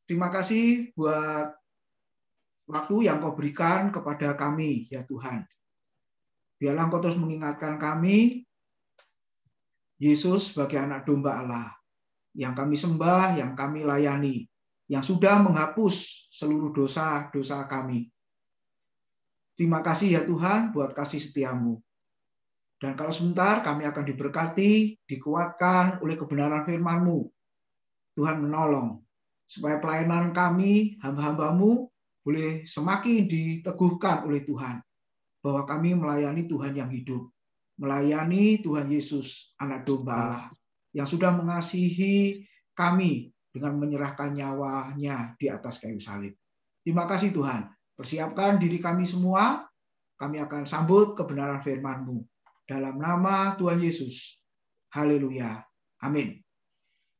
Terima kasih buat waktu yang Kau berikan kepada kami, ya Tuhan. Biarlah Engkau terus mengingatkan kami, Yesus sebagai anak domba Allah, yang kami sembah, yang kami layani, yang sudah menghapus seluruh dosa-dosa kami. Terima kasih ya Tuhan buat kasih setiamu. Dan kalau sebentar kami akan diberkati, dikuatkan oleh kebenaran firman-Mu. Tuhan menolong, supaya pelayanan kami, hamba-hamba-Mu, boleh semakin diteguhkan oleh Tuhan. Bahwa kami melayani Tuhan yang hidup. Melayani Tuhan Yesus, anak domba Allah, yang sudah mengasihi kami dengan menyerahkan nyawanya di atas kayu salib. Terima kasih Tuhan. Persiapkan diri kami semua, kami akan sambut kebenaran firman-Mu. Dalam nama Tuhan Yesus. Haleluya. Amin.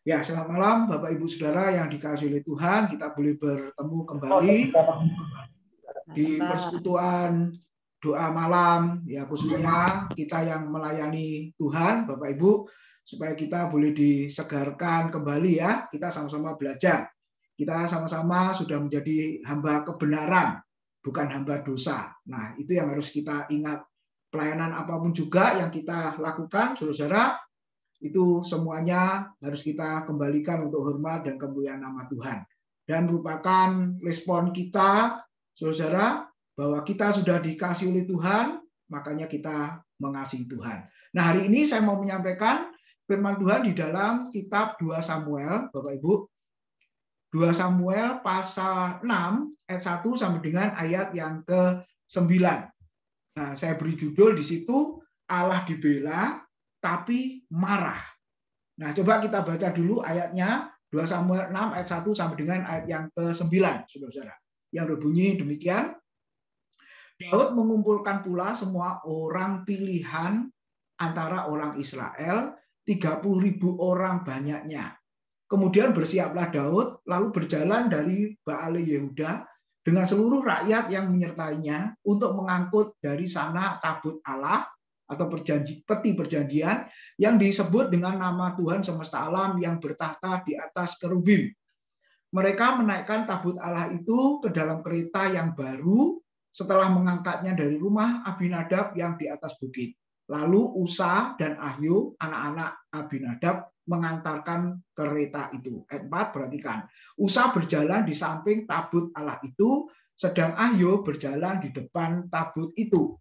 Ya, selamat malam Bapak Ibu Saudara yang dikasihi oleh Tuhan. Kita boleh bertemu kembali di persekutuan doa malam, ya khususnya kita yang melayani Tuhan, Bapak Ibu, supaya kita boleh disegarkan kembali ya. Kita sama-sama belajar. Kita sama-sama sudah menjadi hamba kebenaran, bukan hamba dosa. Nah, itu yang harus kita ingat. Pelayanan apapun juga yang kita lakukan, saudara-saudara, itu semuanya harus kita kembalikan untuk hormat dan kemuliaan nama Tuhan. Dan merupakan respon kita, saudara, bahwa kita sudah dikasih oleh Tuhan, makanya kita mengasihi Tuhan. Nah, hari ini saya mau menyampaikan firman Tuhan di dalam kitab 2 Samuel, Bapak Ibu. 2 Samuel pasal 6 ayat 1 sampai dengan ayat yang ke-9. Nah, saya beri judul di situ, Allah dibela tapi marah. Nah, coba kita baca dulu ayatnya, 2 Samuel 6 ayat 1 sampai dengan ayat yang ke-9, saudara-saudara. Yang berbunyi demikian, Daud mengumpulkan pula semua orang pilihan antara orang Israel, 30.000 orang banyaknya. Kemudian bersiaplah Daud, lalu berjalan dari Baale Yehuda dengan seluruh rakyat yang menyertainya untuk mengangkut dari sana tabut Allah, atau peti perjanjian yang disebut dengan nama Tuhan semesta alam yang bertahta di atas kerubim. Mereka menaikkan tabut Allah itu ke dalam kereta yang baru setelah mengangkatnya dari rumah Abinadab yang di atas bukit. Lalu Usa dan Ahyo, anak-anak Abinadab, mengantarkan kereta itu. Ayat 4, perhatikan. Usa berjalan di samping tabut Allah itu, sedang Ahyo berjalan di depan tabut itu.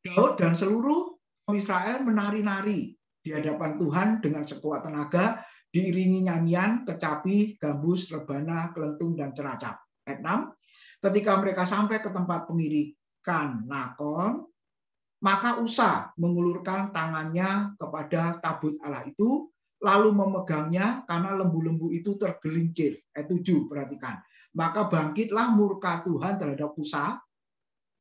Daud dan seluruh Israel menari-nari di hadapan Tuhan dengan sekuat tenaga, diiringi nyanyian, kecapi, gambus, rebana, kelentung, dan ceracap. Ayat 6, ketika mereka sampai ke tempat pengirikan Nakon, maka Usa mengulurkan tangannya kepada tabut Allah itu, lalu memegangnya karena lembu-lembu itu tergelincir. Ayat 7, perhatikan. Maka bangkitlah murka Tuhan terhadap Usa,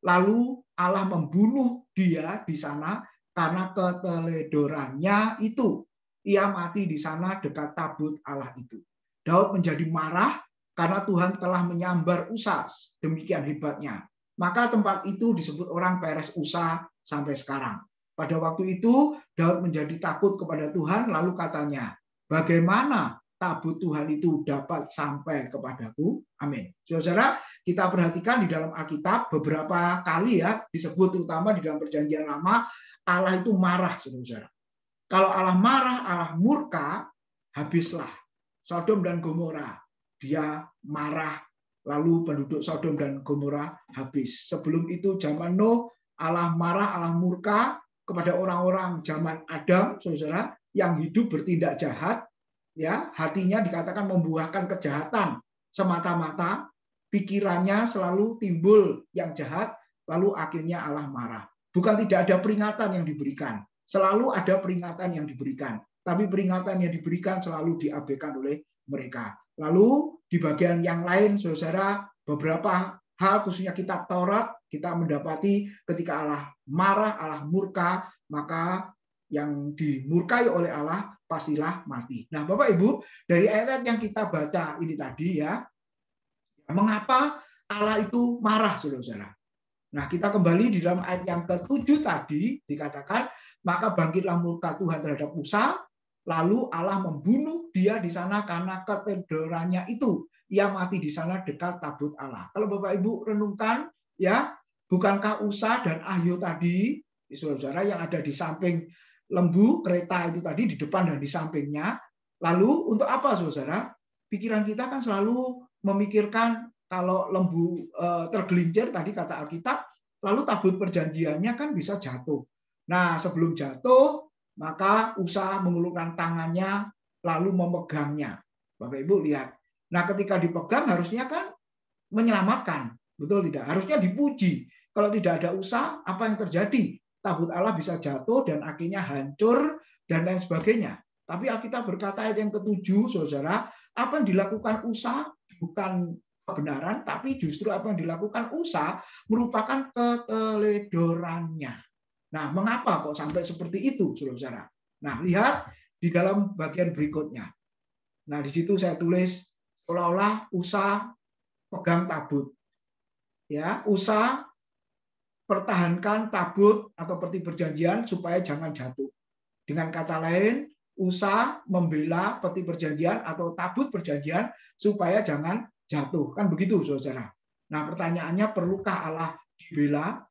lalu Allah membunuh dia di sana karena keteledorannya itu. Ia mati di sana dekat tabut Allah itu. Daud menjadi marah karena Tuhan telah menyambar Usa demikian hebatnya. Maka tempat itu disebut orang Peres Usa sampai sekarang. Pada waktu itu Daud menjadi takut kepada Tuhan, lalu katanya, bagaimana tabut Tuhan itu dapat sampai kepadaku? Amin. Saudara, kita perhatikan di dalam Alkitab beberapa kali ya disebut, terutama di dalam Perjanjian Lama, Allah itu marah, saudara. Kalau Allah marah, Allah murka, habislah Sodom dan Gomora. Dia marah, lalu penduduk Sodom dan Gomora habis. Sebelum itu zaman Nuh, Allah marah, Allah murka kepada orang-orang zaman Adam, saudara, yang hidup bertindak jahat, ya, hatinya dikatakan membuahkan kejahatan semata-mata, pikirannya selalu timbul yang jahat, lalu akhirnya Allah marah. Bukan tidak ada peringatan yang diberikan, selalu ada peringatan yang diberikan, tapi peringatan yang diberikan selalu diabaikan oleh mereka. Lalu di bagian yang lain, saudara, beberapa hal khususnya kitab Taurat, kita mendapati ketika Allah marah, Allah murka, maka yang dimurkai oleh Allah pastilah mati. Nah, Bapak Ibu, dari ayat yang kita baca ini tadi ya, mengapa Allah itu marah, saudara-saudara? Nah, kita kembali di dalam ayat yang ke-7 tadi dikatakan, maka bangkitlah murka Tuhan terhadap Usa, Lalu Allah membunuh dia di sana karena ketedorannya itu. Ia mati di sana dekat tabut Allah. Kalau Bapak Ibu renungkan, ya, bukankah Usa dan Ahio tadi, saudara yang ada di samping lembu kereta itu tadi, di depan dan di sampingnya. Lalu untuk apa, saudara? Pikiran kita kan selalu memikirkan kalau lembu tergelincir tadi kata Alkitab, lalu tabut perjanjiannya kan bisa jatuh. Nah, sebelum jatuh, maka Usa mengulurkan tangannya lalu memegangnya. Bapak Ibu lihat. Nah, ketika dipegang harusnya kan menyelamatkan. Betul tidak? Harusnya dipuji. Kalau tidak ada Usa, apa yang terjadi? Tabut Allah bisa jatuh dan akhirnya hancur dan lain sebagainya. Tapi Alkitab berkata ayat yang ke-7, saudara, apa yang dilakukan Usa bukan kebenaran, tapi justru apa yang dilakukan Usa merupakan keteledorannya. Nah, mengapa kok sampai seperti itu, saudara? Nah, lihat di dalam bagian berikutnya. Nah, di situ saya tulis seolah-olah Usa pegang tabut. Ya, Usa pertahankan tabut atau peti perjanjian supaya jangan jatuh. Dengan kata lain, Usa membela peti perjanjian atau tabut perjanjian supaya jangan jatuh. Kan begitu, saudara. Nah, pertanyaannya, perlukah Allah dibela?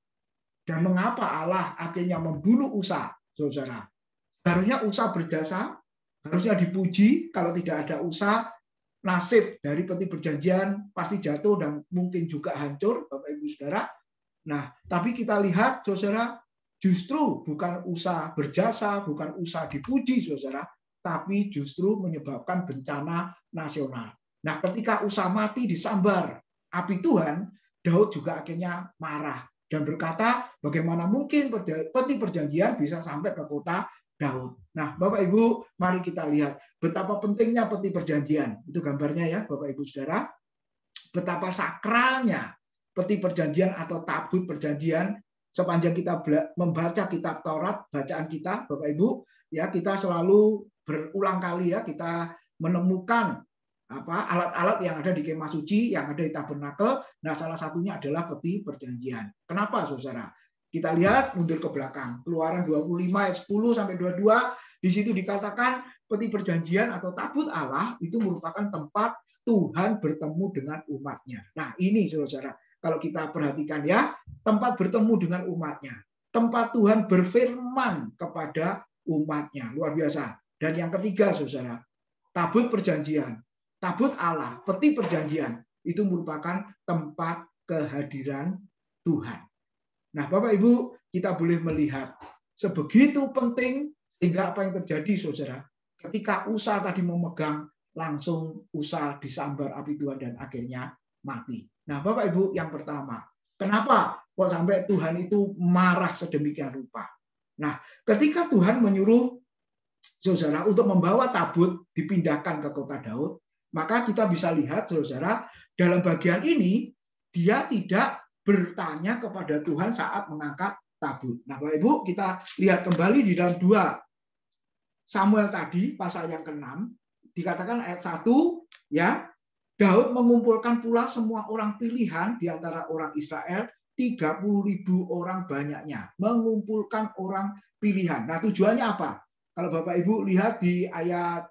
Dan mengapa Allah akhirnya membunuh Usa, saudara? Harusnya Usa berjasa, harusnya dipuji. Kalau tidak ada Usa, nasib dari peti perjanjian pasti jatuh dan mungkin juga hancur, Bapak Ibu Saudara. Nah, tapi kita lihat, saudara, justru bukan Usa berjasa, bukan Usa dipuji, saudara, tapi justru menyebabkan bencana nasional. Nah, ketika Usa mati disambar api Tuhan, Daud juga akhirnya marah dan berkata, bagaimana mungkin peti perjanjian bisa sampai ke kota Daud. Nah, Bapak Ibu, mari kita lihat betapa pentingnya peti perjanjian. Itu gambarnya ya, Bapak Ibu Saudara. Betapa sakralnya peti perjanjian atau tabut perjanjian. Sepanjang kita membaca kitab Taurat, bacaan kita, Bapak Ibu, ya, kita selalu berulang kali ya, kita menemukan alat-alat yang ada di kemah suci, yang ada di tabernakel. Nah, salah satunya adalah peti perjanjian. Kenapa, saudara? Kita lihat mundur ke belakang. Keluaran 25 ayat 10 sampai 22, di situ dikatakan peti perjanjian atau tabut Allah itu merupakan tempat Tuhan bertemu dengan umatnya. Nah, ini saudara, kalau kita perhatikan ya, tempat bertemu dengan umatnya. Tempat Tuhan berfirman kepada umatnya. Luar biasa. Dan yang ketiga, saudara, tabut perjanjian. Tabut Allah, peti perjanjian, itu merupakan tempat kehadiran Tuhan. Nah, Bapak Ibu, kita boleh melihat sebegitu penting sehingga apa yang terjadi, saudara, ketika Usa tadi memegang, langsung Usa disambar api Tuhan dan akhirnya mati. Nah, Bapak Ibu, yang pertama, kenapa kok sampai Tuhan itu marah sedemikian rupa? Nah, ketika Tuhan menyuruh saudara untuk membawa tabut dipindahkan ke kota Daud, maka kita bisa lihat, saudara, dalam bagian ini dia tidak bertanya kepada Tuhan saat mengangkat tabut. Nah, Bapak Ibu, kita lihat kembali di dalam 2 Samuel tadi, pasal yang ke-6, dikatakan ayat 1, ya, Daud mengumpulkan pula semua orang pilihan di antara orang Israel, 30.000 orang banyaknya. Mengumpulkan orang pilihan. Nah, tujuannya apa? Kalau Bapak Ibu lihat di ayat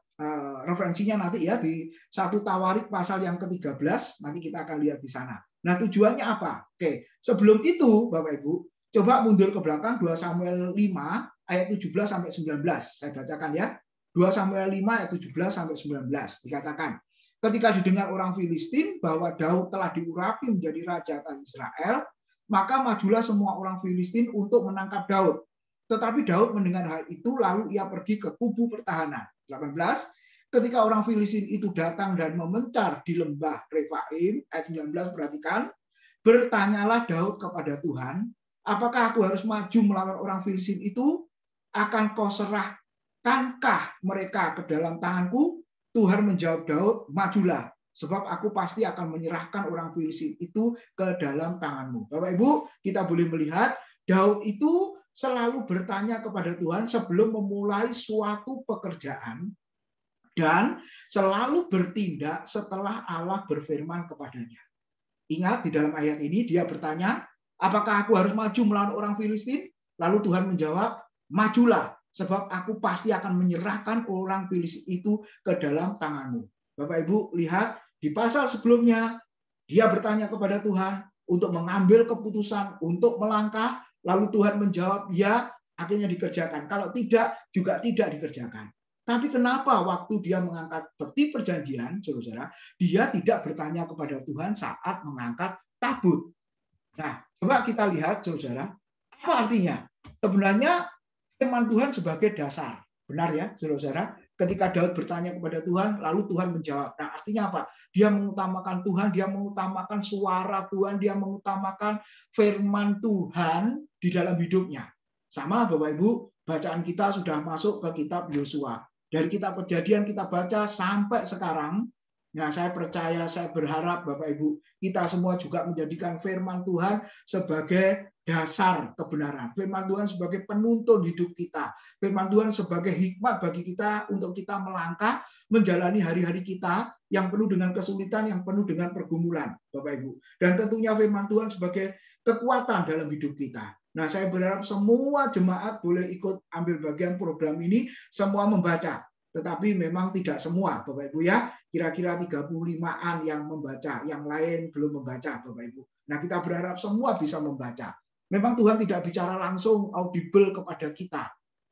referensinya nanti ya, di 1 Tawarik pasal yang ke-13, nanti kita akan lihat di sana. Nah, tujuannya apa? Oke, sebelum itu Bapak Ibu, coba mundur ke belakang 2 Samuel 5 ayat 17 sampai 19. Saya bacakan ya. 2 Samuel 5 ayat 17 sampai 19 dikatakan, ketika didengar orang Filistin bahwa Daud telah diurapi menjadi raja atas Israel, maka majulah semua orang Filistin untuk menangkap Daud. Tetapi Daud mendengar hal itu, lalu ia pergi ke kubu pertahanan. 18, ketika orang Filistin itu datang dan memencar di lembah Refaim, ayat 19, perhatikan, bertanyalah Daud kepada Tuhan, apakah aku harus maju melawan orang Filistin itu? Akan kau serahkankah mereka ke dalam tanganku? Tuhan menjawab Daud, majulah, sebab aku pasti akan menyerahkan orang Filistin itu ke dalam tanganmu. Bapak Ibu, kita boleh melihat Daud itu selalu bertanya kepada Tuhan sebelum memulai suatu pekerjaan dan selalu bertindak setelah Allah berfirman kepadanya. Ingat di dalam ayat ini dia bertanya, apakah aku harus maju melawan orang Filistin? Lalu Tuhan menjawab, majulah, sebab aku pasti akan menyerahkan orang Filistin itu ke dalam tanganmu. Bapak Ibu lihat di pasal sebelumnya dia bertanya kepada Tuhan untuk mengambil keputusan untuk melangkah, lalu Tuhan menjawab ya, akhirnya dikerjakan. Kalau tidak juga tidak dikerjakan. Tapi kenapa waktu dia mengangkat peti perjanjian, saudara, dia tidak bertanya kepada Tuhan saat mengangkat tabut? Nah, coba kita lihat, saudara, apa artinya? Sebenarnya firman Tuhan sebagai dasar. Benar ya, saudara? Ketika Daud bertanya kepada Tuhan, lalu Tuhan menjawab. Nah, artinya apa? Dia mengutamakan Tuhan, dia mengutamakan suara Tuhan, dia mengutamakan firman Tuhan di dalam hidupnya. Sama Bapak Ibu, bacaan kita sudah masuk ke kitab Yosua. Dari kitab Kejadian kita baca sampai sekarang. Nah, saya percaya, saya berharap Bapak Ibu, kita semua juga menjadikan firman Tuhan sebagai dasar kebenaran. Firman Tuhan sebagai penuntun hidup kita. Firman Tuhan sebagai hikmat bagi kita untuk kita melangkah, menjalani hari-hari kita yang penuh dengan kesulitan, yang penuh dengan pergumulan, Bapak Ibu. Dan tentunya firman Tuhan sebagai kekuatan dalam hidup kita. Nah, saya berharap semua jemaat boleh ikut ambil bagian program ini, semua membaca. Tetapi memang tidak semua, Bapak Ibu ya. Kira-kira 35-an yang membaca, yang lain belum membaca, Bapak Ibu. Nah, kita berharap semua bisa membaca. Memang Tuhan tidak bicara langsung audible kepada kita.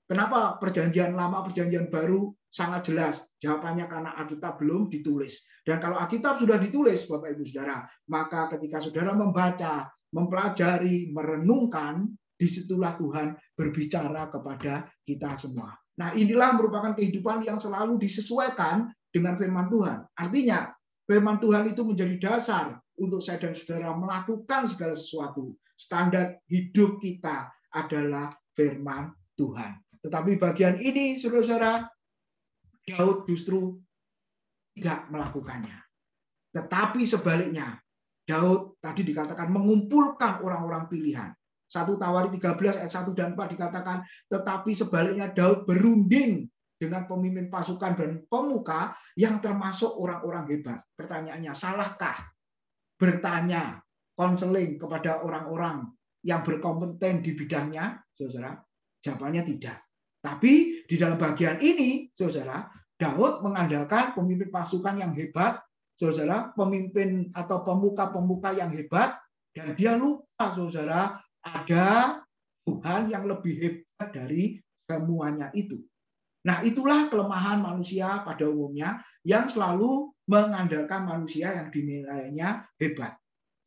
Kenapa perjanjian lama, perjanjian baru sangat jelas? Jawabannya karena Alkitab belum ditulis. Dan kalau Alkitab sudah ditulis, Bapak Ibu Saudara, maka ketika saudara membaca, mempelajari, merenungkan, disitulah Tuhan berbicara kepada kita semua. Nah, inilah merupakan kehidupan yang selalu disesuaikan dengan firman Tuhan. Artinya, firman Tuhan itu menjadi dasar untuk saya dan saudara melakukan segala sesuatu. Standar hidup kita adalah firman Tuhan. Tetapi bagian ini, saudara-saudara, Daud justru tidak melakukannya. Tetapi sebaliknya, Daud tadi dikatakan mengumpulkan orang-orang pilihan. 1 Tawarik 13 ayat 1 dan 4 dikatakan, tetapi sebaliknya Daud berunding dengan pemimpin pasukan dan pemuka yang termasuk orang-orang hebat. Pertanyaannya, salahkah bertanya, konseling kepada orang-orang yang berkompeten di bidangnya, saudara? Jawabannya tidak. Tapi di dalam bagian ini, saudara, Daud mengandalkan pemimpin pasukan yang hebat, saudara, pemimpin atau pemuka-pemuka yang hebat, dan dia lupa, saudara, ada Tuhan yang lebih hebat dari semuanya itu. Nah, itulah kelemahan manusia pada umumnya yang selalu mengandalkan manusia yang dinilainya hebat.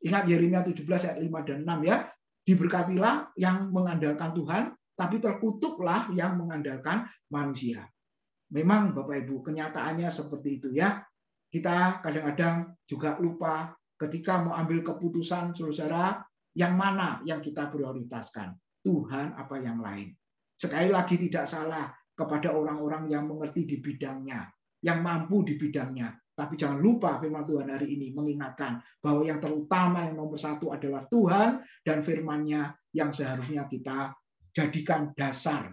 Ingat Yeremia 17 ayat 5 dan 6 ya. Diberkatilah yang mengandalkan Tuhan, tapi terkutuklah yang mengandalkan manusia. Memang Bapak Ibu, kenyataannya seperti itu ya. Kita kadang-kadang juga lupa ketika mau ambil keputusan, saudara, yang mana yang kita prioritaskan? Tuhan apa yang lain? Sekali lagi tidak salah kepada orang-orang yang mengerti di bidangnya, yang mampu di bidangnya. Tapi jangan lupa firman Tuhan hari ini mengingatkan bahwa yang terutama, yang nomor satu adalah Tuhan dan firman-Nya yang seharusnya kita jadikan dasar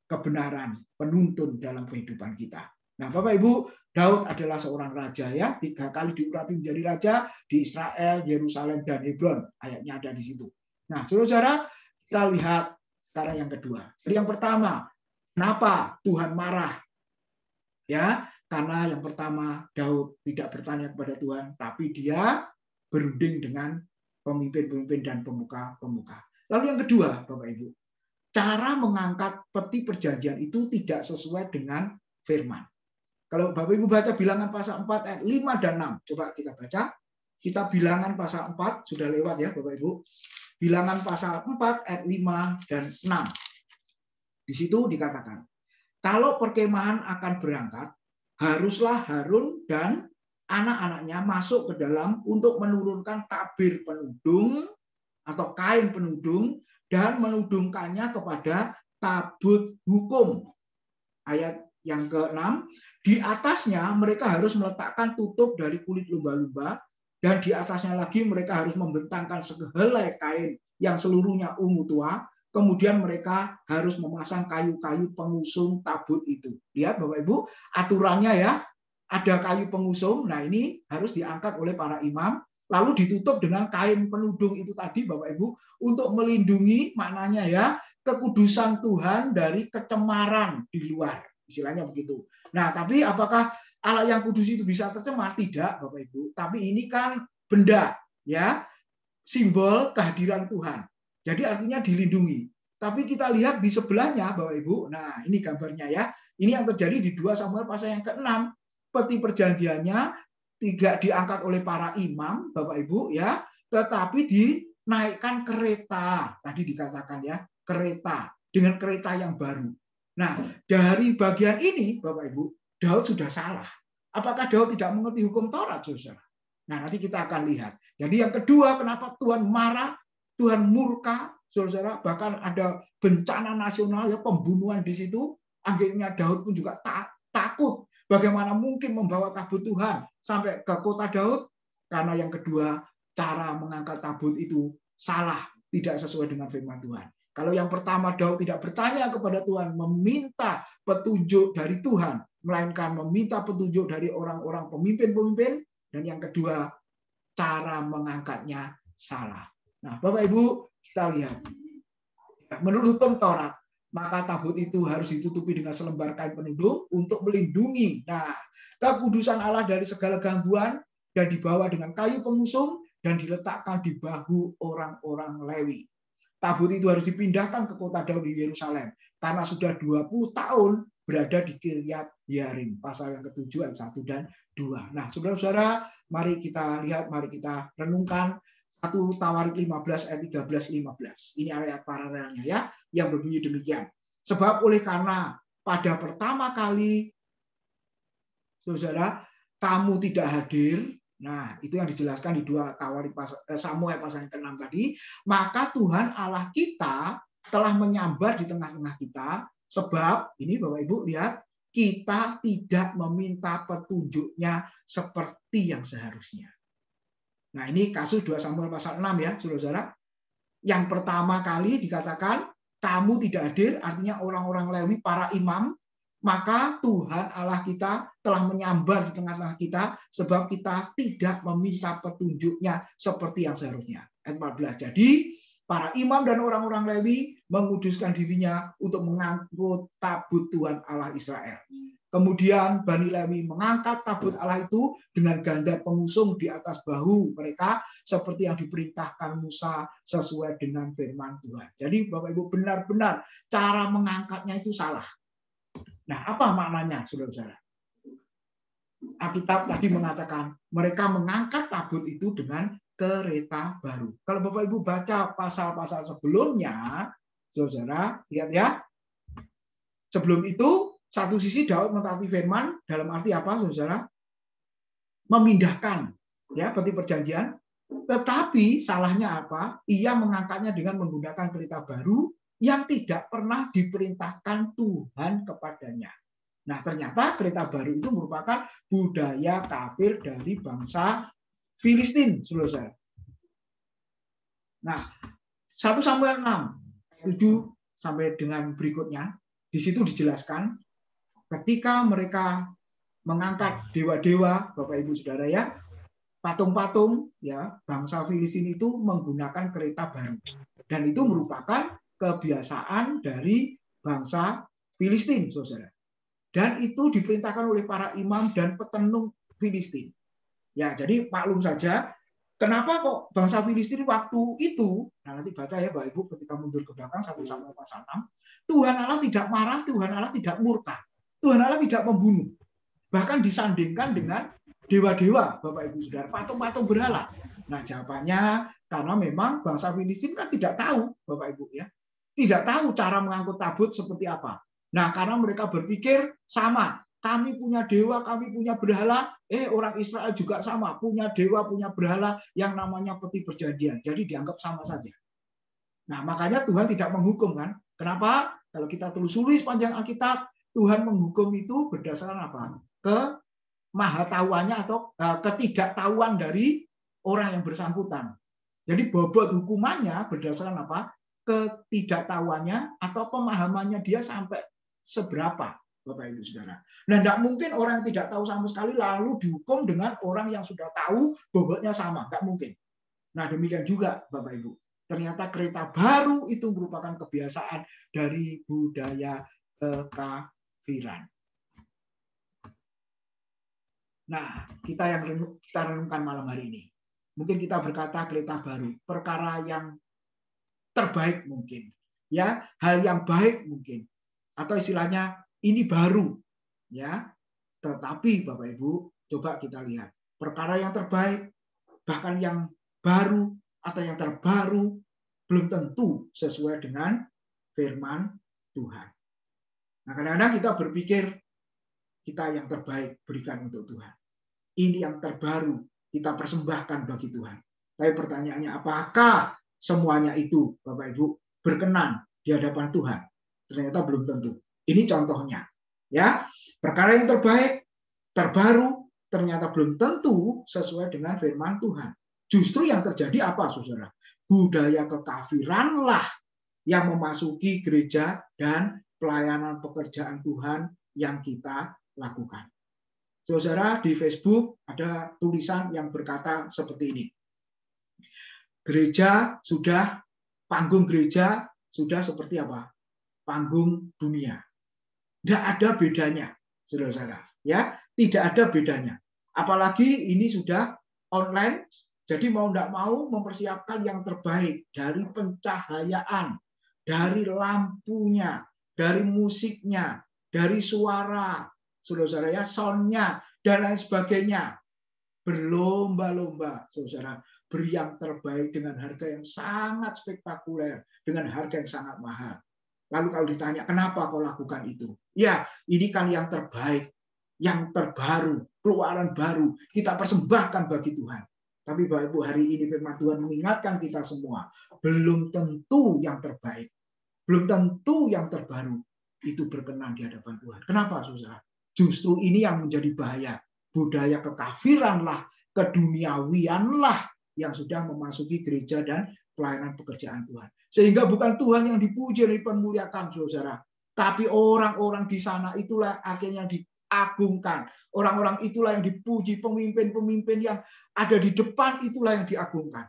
kebenaran, penuntun dalam kehidupan kita. Nah, Bapak Ibu, Daud adalah seorang raja ya, 3 kali diurapi menjadi raja di Israel, Yerusalem, dan Hebron. Ayatnya ada di situ. Nah, saudara, kita lihat sekarang yang kedua. Jadi yang pertama, kenapa Tuhan marah? Ya, karena yang pertama Daud tidak bertanya kepada Tuhan, tapi dia berunding dengan pemimpin-pemimpin dan pemuka-pemuka. Lalu yang kedua, Bapak Ibu, cara mengangkat peti perjanjian itu tidak sesuai dengan firman. Kalau Bapak Ibu baca Bilangan pasal 4 ayat 5 dan 6, coba kita baca. Kita Bilangan pasal 4 sudah lewat ya Bapak Ibu. Bilangan pasal 4 ayat 5 dan 6. Di situ dikatakan, kalau perkemahan akan berangkat, haruslah Harun dan anak-anaknya masuk ke dalam untuk menurunkan tabir penudung atau kain penudung dan menudungkannya kepada tabut hukum. Ayat yang ke-6, di atasnya mereka harus meletakkan tutup dari kulit lumba-lumba, dan di atasnya lagi mereka harus membentangkan sehelai kain yang seluruhnya ungu tua. Kemudian mereka harus memasang kayu-kayu pengusung tabut itu. Lihat Bapak Ibu, aturannya ya, ada kayu pengusung. Nah, ini harus diangkat oleh para imam, lalu ditutup dengan kain penudung itu tadi Bapak Ibu, untuk melindungi, maknanya ya, kekudusan Tuhan dari kecemaran di luar, istilahnya begitu. Nah, tapi apakah Allah yang kudus itu bisa tercemar? Tidak, Bapak Ibu. Tapi ini kan benda, ya, simbol kehadiran Tuhan. Jadi artinya dilindungi. Tapi kita lihat di sebelahnya, Bapak Ibu. Nah, ini gambarnya ya. Ini yang terjadi di 2 Samuel pasal yang ke-6. Peti perjanjiannya tidak diangkat oleh para imam, Bapak Ibu, ya, tetapi dinaikkan kereta. Tadi dikatakan ya, kereta dengan kereta yang baru. Nah, dari bagian ini, Bapak Ibu, Daud sudah salah. Apakah Daud tidak mengerti hukum Taurat, saudara? Nah, nanti kita akan lihat. Jadi yang kedua, kenapa Tuhan marah, Tuhan murka, saudara, bahkan ada bencana nasional, ya, pembunuhan di situ. Akhirnya Daud pun juga takut. Bagaimana mungkin membawa tabut Tuhan sampai ke kota Daud? Karena yang kedua, cara mengangkat tabut itu salah, tidak sesuai dengan firman Tuhan. Kalau yang pertama, Daud tidak bertanya kepada Tuhan, meminta petunjuk dari Tuhan, melainkan meminta petunjuk dari orang-orang pemimpin-pemimpin. Dan yang kedua, cara mengangkatnya salah. Nah, Bapak Ibu, kita lihat. Menurut hukum Taurat, maka tabut itu harus ditutupi dengan selembar kain pelindung untuk melindungi. Nah, kekudusan Allah dari segala gangguan dan dibawa dengan kayu pengusung dan diletakkan di bahu orang-orang Lewi. Tabut itu harus dipindahkan ke kota Daud di Yerusalem karena sudah 20 tahun berada di Kiryat Yearim. Pasal yang ke-7 ayat 1 dan 2. Nah, saudara-saudara, mari kita lihat, mari kita renungkan 1 Tawarik 15 ayat 13-15. Ini ayat paralelnya ya, yang berbunyi demikian. Sebab oleh karena pada pertama kali, saudara, kamu tidak hadir. Nah, itu yang dijelaskan di 2 Tawarik Samuel pasal yang ke-6 tadi. Maka Tuhan Allah kita telah menyambar di tengah-tengah kita. Sebab, ini Bapak Ibu lihat, kita tidak meminta petunjuknya seperti yang seharusnya. Nah, ini kasus 2 Samuel pasal 6 ya, saudara-saudara. Yang pertama kali dikatakan, kamu tidak hadir, artinya orang-orang Lewi, para imam, maka Tuhan Allah kita telah menyambar di tengah-tengah kita, sebab kita tidak meminta petunjuknya seperti yang seharusnya. Ayat 14. Jadi, para imam dan orang-orang Lewi menguduskan dirinya untuk mengangkut tabut Tuhan Allah Israel. Kemudian Bani Lewi mengangkat tabut Allah itu dengan ganda pengusung di atas bahu mereka seperti yang diperintahkan Musa sesuai dengan firman Tuhan. Jadi Bapak Ibu, benar-benar cara mengangkatnya itu salah. Nah, apa maknanya, saudara-saudara? Alkitab tadi mengatakan mereka mengangkat tabut itu dengan kereta baru. Kalau Bapak Ibu baca pasal-pasal sebelumnya, saudara, lihat ya. Sebelum itu, satu sisi Daud mentaati firman, dalam arti apa, saudara? Memindahkan ya peti perjanjian, tetapi salahnya apa? Ia mengangkatnya dengan menggunakan kereta baru yang tidak pernah diperintahkan Tuhan kepadanya. Nah, ternyata kereta baru itu merupakan budaya kafir dari bangsa Filistin, saudara. Nah, 1 Samuel 6, 7 sampai dengan berikutnya, di situ dijelaskan ketika mereka mengangkat dewa-dewa, Bapak Ibu Saudara ya, patung-patung ya, bangsa Filistin itu menggunakan kereta baru. Dan itu merupakan kebiasaan dari bangsa Filistin, Saudara. Dan itu diperintahkan oleh para imam dan petenung Filistin. Ya, jadi maklum saja, kenapa kok bangsa Filistin waktu itu, nah nanti baca ya Bapak Ibu ketika mundur ke belakang 1 Samuel pasal 6, Tuhan Allah tidak marah, Tuhan Allah tidak murka. Tuhan Allah tidak membunuh. Bahkan disandingkan dengan dewa-dewa, Bapak Ibu Saudara, patung-patung berhala. Nah, jawabannya karena memang bangsa Filistin kan tidak tahu, Bapak Ibu ya. Tidak tahu cara mengangkut tabut seperti apa. Nah, karena mereka berpikir sama, kami punya dewa, kami punya berhala, orang Israel juga sama, punya dewa, punya berhala yang namanya peti perjanjian. Jadi dianggap sama saja. Nah, makanya Tuhan tidak menghukum kan. Kenapa? Kalau kita telusuri sepanjang Alkitab, Tuhan menghukum itu berdasarkan apa? Kemahatauannya atau ketidaktahuan dari orang yang bersangkutan. Jadi bobot hukumannya berdasarkan apa? Ketidaktahuannya atau pemahamannya dia sampai seberapa, Bapak Ibu Saudara. Nah, tidak mungkin orang yang tidak tahu sama sekali lalu dihukum dengan orang yang sudah tahu bobotnya sama. Tidak mungkin. Nah, demikian juga Bapak Ibu. Ternyata kereta baru itu merupakan kebiasaan dari budaya kekafiran. Nah, kita renungkan malam hari ini. Mungkin kita berkata kereta baru, perkara yang terbaik mungkin, ya, hal yang baik mungkin, atau istilahnya ini baru, ya. Tetapi Bapak Ibu, coba kita lihat perkara yang terbaik, bahkan yang baru atau yang terbaru belum tentu sesuai dengan firman Tuhan. Nah, kadang-kadang kita berpikir kita yang terbaik berikan untuk Tuhan. Ini yang terbaru kita persembahkan bagi Tuhan. Tapi pertanyaannya, apakah semuanya itu Bapak Ibu berkenan di hadapan Tuhan? Ternyata belum tentu. Ini contohnya, ya. Perkara yang terbaik, terbaru, ternyata belum tentu sesuai dengan firman Tuhan. Justru yang terjadi apa, saudara? Budaya kekafiranlah yang memasuki gereja dan pelayanan pekerjaan Tuhan yang kita lakukan. Saudara, di Facebook ada tulisan yang berkata seperti ini. Panggung gereja sudah seperti apa? Panggung dunia. Tidak ada bedanya, saudara-saudara. Ya, tidak ada bedanya. Apalagi ini sudah online, jadi mau tidak mau mempersiapkan yang terbaik dari pencahayaan, dari lampunya, dari musiknya, dari suara, saudara-saudara ya, soundnya, dan lain sebagainya. Berlomba-lomba, saudara, beri yang terbaik dengan harga yang sangat spektakuler, dengan harga yang sangat mahal. Lalu kalau ditanya, kenapa kau lakukan itu? Ya, ini kan yang terbaik, yang terbaru, keluaran baru, kita persembahkan bagi Tuhan. Tapi Bapak Ibu, hari ini firman Tuhan mengingatkan kita semua, belum tentu yang terbaik, belum tentu yang terbaru itu berkenan di hadapan Tuhan. Kenapa, saudara? Justru ini yang menjadi bahaya. Budaya kekafiranlah, keduniawianlah yang sudah memasuki gereja dan pelayanan pekerjaan Tuhan. Sehingga bukan Tuhan yang dipuji dan dipermuliakan, saudara. Tapi orang-orang di sana itulah akhirnya diagungkan. Orang-orang itulah yang dipuji, pemimpin-pemimpin yang ada di depan itulah yang diagungkan.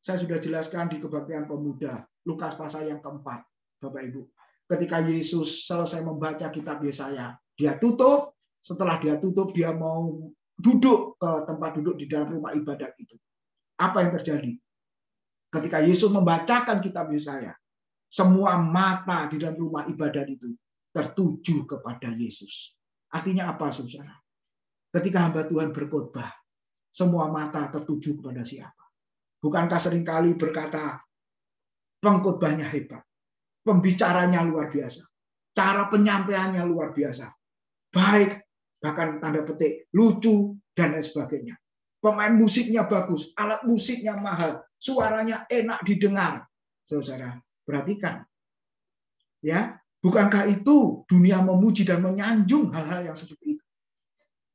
Saya sudah jelaskan di Kebaktian Pemuda, Lukas pasal yang keempat, Bapak Ibu. Ketika Yesus selesai membaca kitab Yesaya, dia tutup. Setelah dia tutup, dia mau duduk ke tempat duduk di dalam rumah ibadat itu. Apa yang terjadi? Ketika Yesus membacakan kitab Yesaya, semua mata di dalam rumah ibadat itu tertuju kepada Yesus. Artinya apa, saudara? Ketika hamba Tuhan berkhotbah, semua mata tertuju kepada siapa? Bukankah seringkali berkata, pengkhotbahnya hebat, pembicaranya luar biasa, cara penyampaiannya luar biasa, baik, bahkan tanda petik, lucu, dan lain sebagainya. Pemain musiknya bagus, alat musiknya mahal, suaranya enak didengar. Saudara, perhatikan. Ya, bukankah itu dunia memuji dan menyanjung hal-hal yang seperti itu?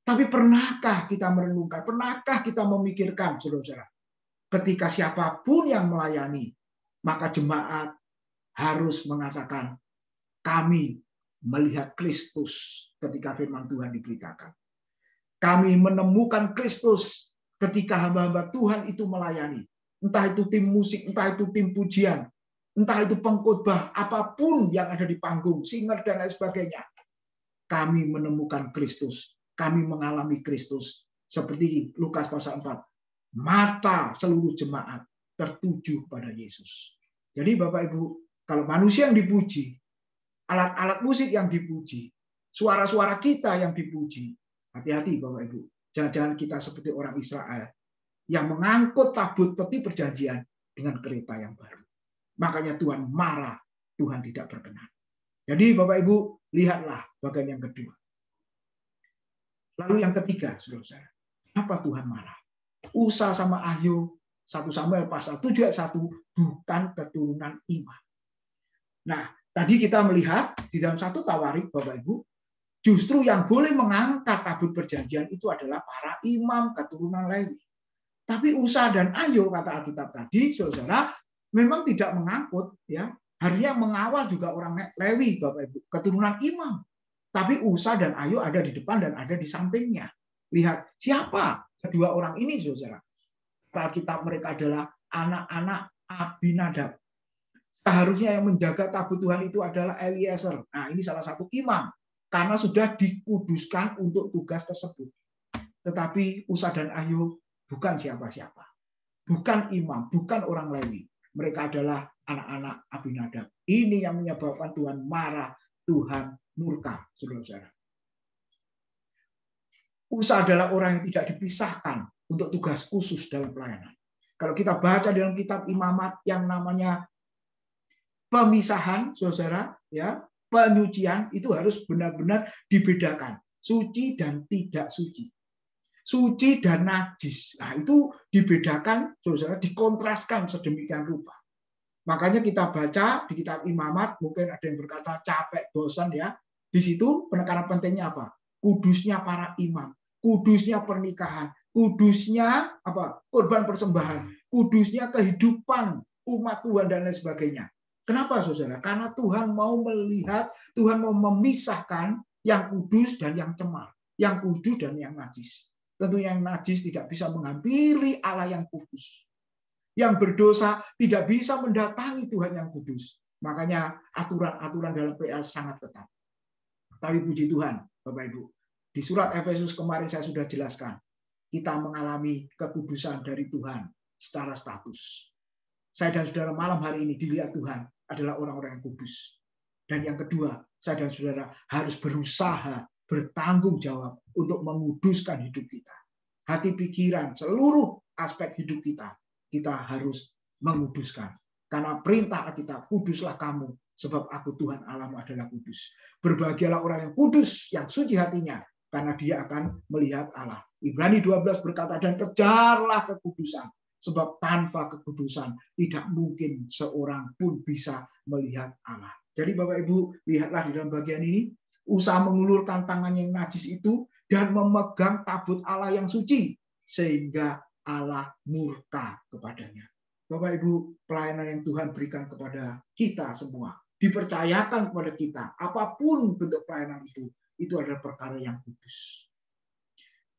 Tapi pernahkah kita merenungkan, pernahkah kita memikirkan, saudara-saudara, ketika siapapun yang melayani, maka jemaat harus mengatakan, kami melihat Kristus ketika firman Tuhan diberitakan. Kami menemukan Kristus ketika hamba-hamba Tuhan itu melayani. Entah itu tim musik, entah itu tim pujian, entah itu pengkhotbah, apapun yang ada di panggung, singer dan lain sebagainya. Kami menemukan Kristus. Kami mengalami Kristus. Seperti Lukas pasal 4. Mata seluruh jemaat tertuju pada Yesus. Jadi Bapak Ibu, kalau manusia yang dipuji, alat-alat musik yang dipuji, suara-suara kita yang dipuji, hati-hati Bapak Ibu. Jangan-jangan kita seperti orang Israel yang mengangkut tabut peti perjanjian dengan kereta yang baru. Makanya Tuhan marah, Tuhan tidak berkenan. Jadi Bapak Ibu, lihatlah bagian yang kedua. Lalu yang ketiga, saudara-saudara, kenapa Tuhan marah? Usa sama Ahyo, 1 Samuel pasal 7 ayat 1, bukan keturunan iman. Nah, tadi kita melihat di dalam 1 Tawarik, Bapak Ibu, justru yang boleh mengangkat tabut perjanjian itu adalah para imam keturunan Lewi. Tapi Usa dan Ahyo, kata Alkitab tadi, saudara, memang tidak mengangkut, ya. Harusnya mengawal juga orang Lewi, Bapak Ibu, keturunan imam. Tapi Usa dan Ahyo ada di depan dan ada di sampingnya. Lihat, siapa kedua orang ini, saudara? Alkitab mereka adalah anak-anak Abinadab. Seharusnya yang menjaga tabut Tuhan itu adalah Eliezer. Nah, ini salah satu imam karena sudah dikuduskan untuk tugas tersebut. Tetapi Usa dan Ahio bukan siapa-siapa. Bukan imam, bukan orang Lewi. Mereka adalah anak-anak Abinadab. Ini yang menyebabkan Tuhan marah, Tuhan murka, saudara-saudara. Usa adalah orang yang tidak dipisahkan untuk tugas khusus dalam pelayanan. Kalau kita baca dalam kitab Imamat yang namanya pemisahan, saudara, ya, penyucian itu harus benar-benar dibedakan, suci dan tidak suci, suci dan najis. Nah, itu dibedakan, saudara, dikontraskan sedemikian rupa. Makanya kita baca di kitab Imamat, mungkin ada yang berkata capek, bosan, ya. Di situ penekanan pentingnya apa? Kudusnya para imam, kudusnya pernikahan, kudusnya apa? Korban persembahan, kudusnya kehidupan umat Tuhan dan lain sebagainya. Kenapa, saudara? Karena Tuhan mau melihat, Tuhan mau memisahkan yang kudus dan yang cemar, yang kudus dan yang najis. Tentu yang najis tidak bisa menghampiri Allah yang kudus. Yang berdosa tidak bisa mendatangi Tuhan yang kudus. Makanya aturan-aturan dalam PL sangat ketat. Tapi puji Tuhan, Bapak Ibu, di surat Efesus kemarin saya sudah jelaskan, kita mengalami kekudusan dari Tuhan secara status. Saya dan saudara malam hari ini dilihat Tuhan adalah orang-orang yang kudus. Dan yang kedua, saya dan saudara harus berusaha, bertanggung jawab untuk menguduskan hidup kita. Hati, pikiran, seluruh aspek hidup kita, kita harus menguduskan. Karena perintah kita, kuduslah kamu, sebab aku Tuhan Allahmu adalah kudus. Berbahagialah orang yang kudus, yang suci hatinya, karena dia akan melihat Allah. Ibrani 12 berkata, dan kejarlah kekudusan, sebab tanpa kekudusan tidak mungkin seorang pun bisa melihat Allah. Jadi Bapak Ibu, lihatlah di dalam bagian ini, usaha mengulurkan tangannya yang najis itu dan memegang tabut Allah yang suci, sehingga Allah murka kepadanya. Bapak Ibu, pelayanan yang Tuhan berikan kepada kita semua, dipercayakan kepada kita, apapun bentuk pelayanan itu adalah perkara yang kudus.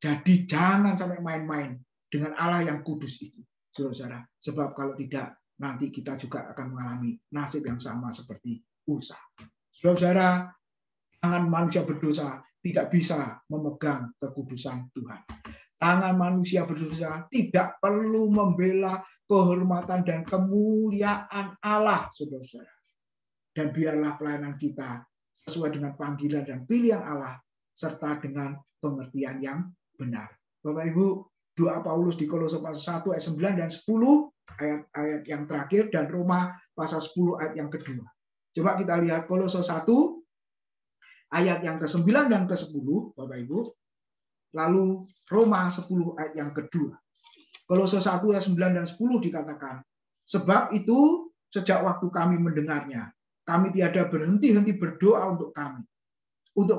Jadi jangan sampai main-main dengan Allah yang kudus itu, saudara. Sebab kalau tidak, nanti kita juga akan mengalami nasib yang sama seperti Usa. Saudara, tangan manusia berdosa tidak bisa memegang kekudusan Tuhan. Tangan manusia berdosa tidak perlu membela kehormatan dan kemuliaan Allah, saudara-saudara. Dan biarlah pelayanan kita sesuai dengan panggilan dan pilihan Allah, serta dengan pengertian yang benar. Bapak Ibu, doa Paulus di Kolose pasal 1 ayat 9 dan 10, ayat-ayat yang terakhir, dan Roma pasal 10 ayat yang kedua. Coba kita lihat Kolose 1 ayat yang ke-9 dan ke-10, Bapak Ibu. Lalu Roma 10 ayat yang kedua. Kolose 1 ayat 9 dan 10 dikatakan, sebab itu sejak waktu kami mendengarnya, kami tiada berhenti-henti berdoa untuk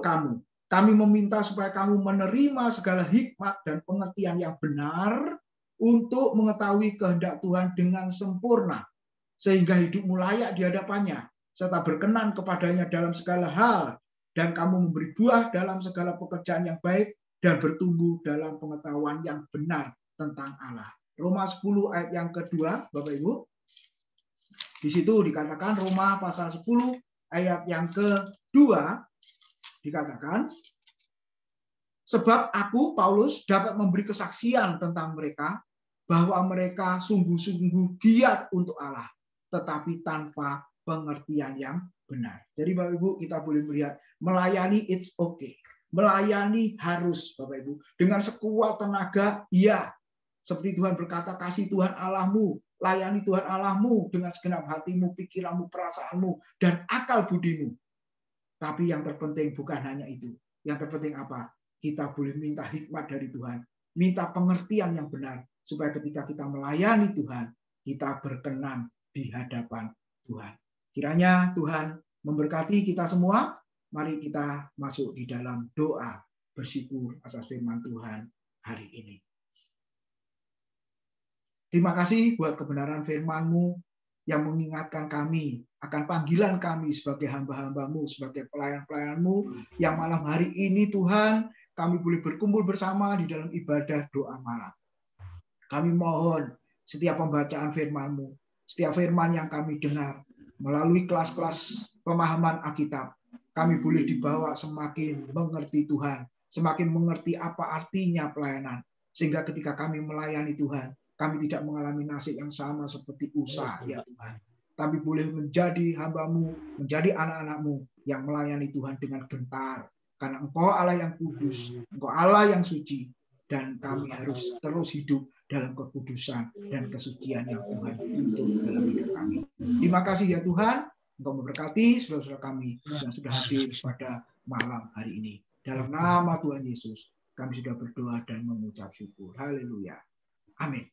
kamu. Kami meminta supaya kamu menerima segala hikmat dan pengertian yang benar untuk mengetahui kehendak Tuhan dengan sempurna, sehingga hidupmu layak di hadapannya, serta berkenan kepadanya dalam segala hal, dan kamu memberi buah dalam segala pekerjaan yang baik, dan bertumbuh dalam pengetahuan yang benar tentang Allah. Roma 10 ayat yang kedua, Bapak Ibu. Di situ dikatakan Roma pasal 10 ayat yang kedua dikatakan, sebab aku, Paulus, dapat memberi kesaksian tentang mereka bahwa mereka sungguh-sungguh giat untuk Allah, tetapi tanpa pengertian yang benar. Jadi Bapak Ibu, kita boleh melihat melayani it's okay. Melayani harus, Bapak Ibu, dengan sekuat tenaga, iya. Seperti Tuhan berkata, kasih Tuhan Allahmu, layani Tuhan Allahmu dengan segenap hatimu, pikiranmu, perasaanmu, dan akal budimu. Tapi yang terpenting bukan hanya itu. Yang terpenting apa? Kita boleh minta hikmat dari Tuhan, minta pengertian yang benar, supaya ketika kita melayani Tuhan, kita berkenan di hadapan Tuhan. Kiranya Tuhan memberkati kita semua. Mari kita masuk di dalam doa bersyukur atas firman Tuhan hari ini. Terima kasih buat kebenaran firman-Mu yang mengingatkan kami akan panggilan kami sebagai hamba-hamba-Mu, sebagai pelayan-pelayan-Mu, yang malam hari ini Tuhan, kami boleh berkumpul bersama di dalam ibadah doa malam. Kami mohon setiap pembacaan firman-Mu, setiap firman yang kami dengar melalui kelas-kelas pemahaman Alkitab, kami boleh dibawa semakin mengerti Tuhan, semakin mengerti apa artinya pelayanan, sehingga ketika kami melayani Tuhan, kami tidak mengalami nasib yang sama seperti Usa, ya Tuhan, tapi boleh menjadi hamba-Mu, menjadi anak-anak-Mu yang melayani Tuhan dengan gentar, karena Engkau Allah yang kudus, Engkau Allah yang suci, dan kami harus terus hidup dalam kekudusan dan kesucian yang Tuhan tuntut dalam hidup kami. Terima kasih ya Tuhan, Engkau memberkati saudara-saudara kami yang sudah hadir pada malam hari ini. Dalam nama Tuhan Yesus, kami sudah berdoa dan mengucap syukur. Haleluya. Amin.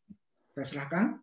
Saya serahkan